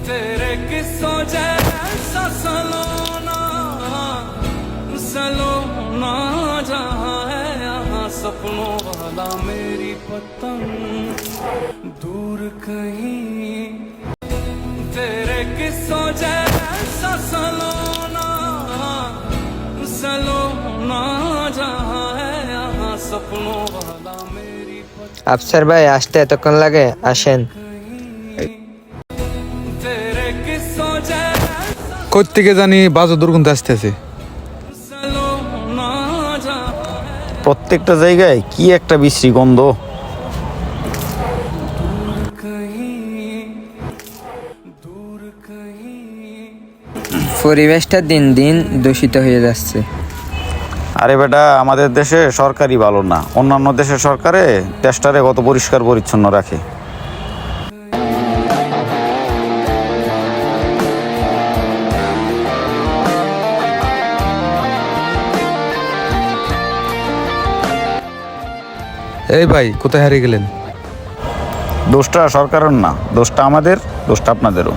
तेरे किस्सों जैसा सलोना सलोना जहाँ है यहाँ सपनों वाला मेरी पतंग दूर कहीं तेरे किस्सों जैसा सलोना सलोना जहाँ है यहाँ सपनों वाला मेरी पतंग আফসার ভাই আসতে এতক্ষণ লাগে? আসেন। तेरे किस्सों जैसा কোত্থেকে জানি বাজে দুর্গন্ধ আসতেছে। सलोना जहाँ প্রত্যেকটা জায়গায় কি একটা বিশ্রী গন্ধ। कहीं दूर कहीं পরিবেশটা দিন দিন দূষিত হয়ে যাচ্ছে। আরে বেটা, আমাদের দেশে সরকারই ভালো না, অন্যান্য দেশের সরকারে দেশটারে কত পরিষ্কার পরিচ্ছন্ন রাখে। এই ভাই, কোথায় হারিয়ে গেলেন? দোষটা সরকারের না, দোষটা আমাদের, দোষটা আপনাদেরও।